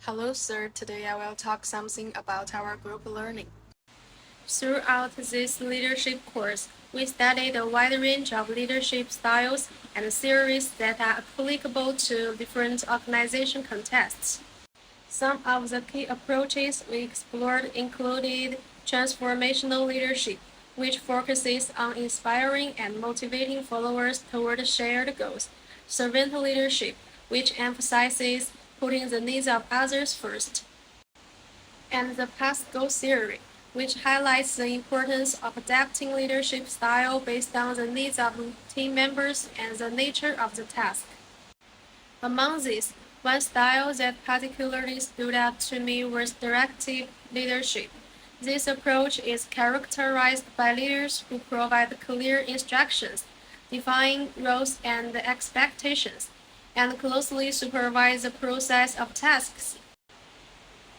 Hello, sir. Today I will talk something about our group learning. Throughout this leadership course, we studied a wide range of leadership styles and theories that are applicable to different organization contexts. Some of the key approaches we explored included transformational leadership, which focuses on inspiring and motivating followers toward shared goals, servant leadership, which emphasizes putting the needs of others first, and the past goal theory, which highlights the importance of adapting leadership style based on the needs of team members and the nature of the task. Among these, one style that particularly stood out to me was directive leadership. This approach is characterized by leaders who provide clear instructions, define roles and expectations, and closely supervise the process of tasks.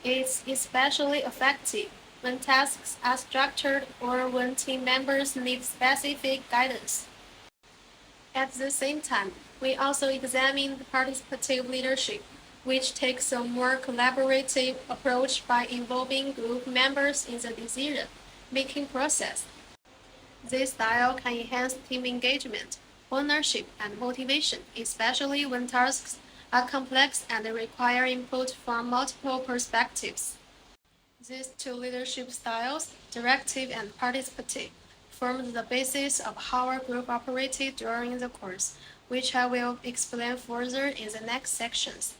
It's especially effective when tasks are structured or when team members need specific guidance. At the same time, we also examined participative leadership, which takes a more collaborative approach by involving group members in the decision-making process. This style can enhance team engagement, ownership, and motivation, especially when tasks are complex and require input from multiple perspectives. These two leadership styles, directive and participative, formed the basis of how our group operated during the course, which I will explain further in the next sections.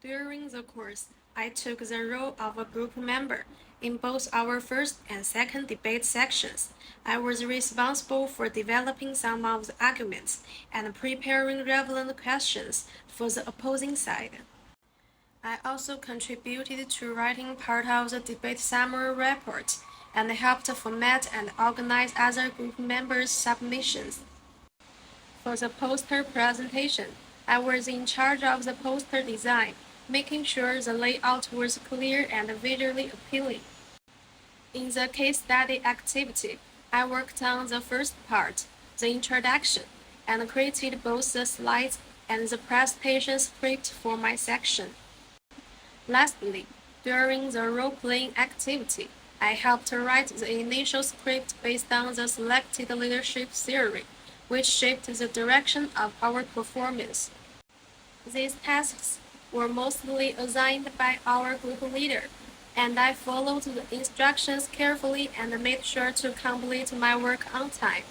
During the course, I took the role of a group member in both our first and second debate sections. I was responsible for developing some of the arguments and preparing relevant questions for the opposing side. I also contributed to writing part of the debate summary report and helped format and organize other group members' submissions. For the poster presentation, I was in charge of the poster design, making sure the layout was clear and visually appealing. In the case study activity, I worked on the first part, the introduction, and created both the slides and the presentation script for my section. Lastly, during the role-playing activity, I helped write the initial script based on the selected leadership theory, which shaped the direction of our performance. These tasks were mostly assigned by our group leader, and I followed the instructions carefully and made sure to complete my work on time.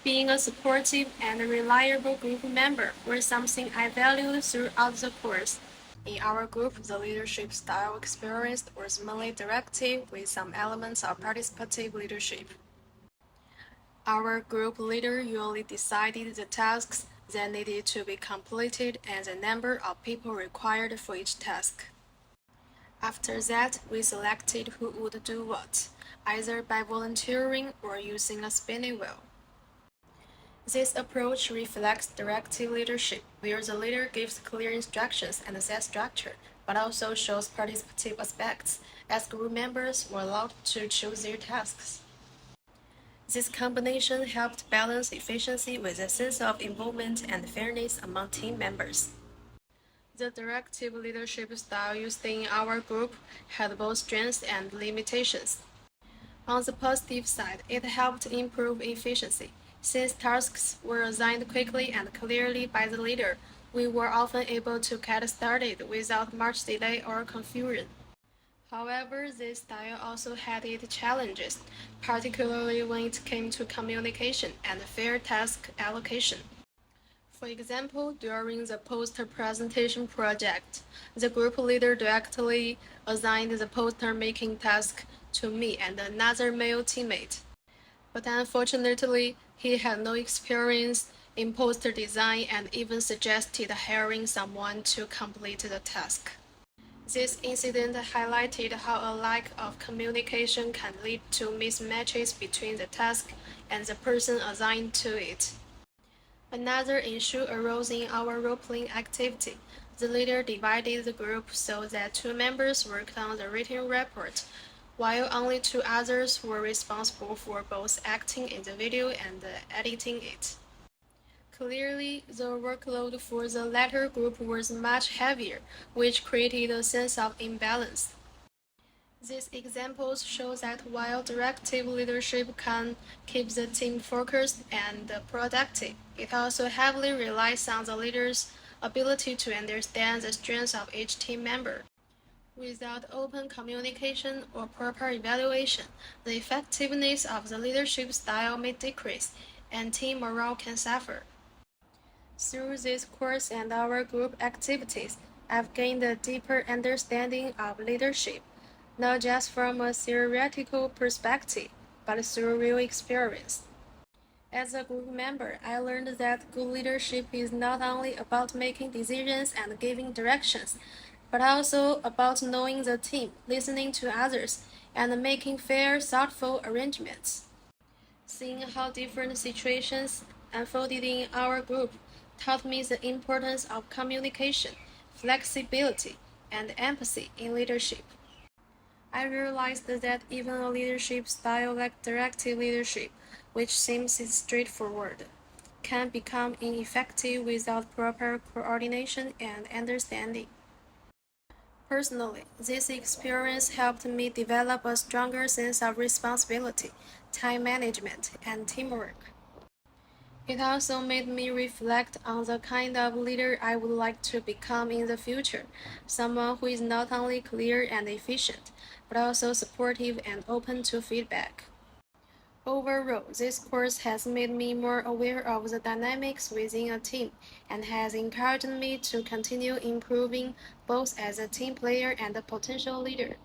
Being a supportive and reliable group member was something I valued throughout the course. In our group, the leadership style experienced was mainly directive with some elements of participative leadership. Our group leader usually decided the tasks that needed to be completed and the number of people required for each task. After that, we selected who would do what, either by volunteering or using a spinning wheel. This approach reflects directive leadership, where the leader gives clear instructions and sets structure, but also shows participative aspects, as group members were allowed to choose their tasks. This combination helped balance efficiency with a sense of involvement and fairness among team members. The directive leadership style used in our group had both strengths and limitations. On the positive side, it helped improve efficiency. Since tasks were assigned quickly and clearly by the leader, we were often able to get started without much delay or confusion. However, this style also had its challenges, particularly when it came to communication and fair task allocation. For example, during the poster presentation project, the group leader directly assigned the poster making task to me and another male teammate. But unfortunately, he had no experience in poster design and even suggested hiring someone to complete the task. This incident highlighted how a lack of communication can lead to mismatches between the task and the person assigned to it. Another issue arose in our role-playing activity. The leader divided the group so that two members worked on the written report, while only two others were responsible for both acting in the video and editing it. Clearly, the workload for the latter group was much heavier, which created a sense of imbalance. These examples show that while directive leadership can keep the team focused and productive, it also heavily relies on the leader's ability to understand the strengths of each team member. Without open communication or proper evaluation, the effectiveness of the leadership style may decrease, and team morale can suffer. Through this course and our group activities, I've gained a deeper understanding of leadership, not just from a theoretical perspective, but through real experience. As a group member, I learned that good leadership is not only about making decisions and giving directions, but also about knowing the team, listening to others, and making fair, thoughtful arrangements. Seeing how different situations unfolded in our group taught me the importance of communication, flexibility, and empathy in leadership. I realized that even a leadership style like directive leadership, which seems straightforward, can become ineffective without proper coordination and understanding. Personally, this experience helped me develop a stronger sense of responsibility, time management, and teamwork. It also made me reflect on the kind of leader I would like to become in the future, someone who is not only clear and efficient, but also supportive and open to feedback. Overall, this course has made me more aware of the dynamics within a team and has encouraged me to continue improving both as a team player and a potential leader.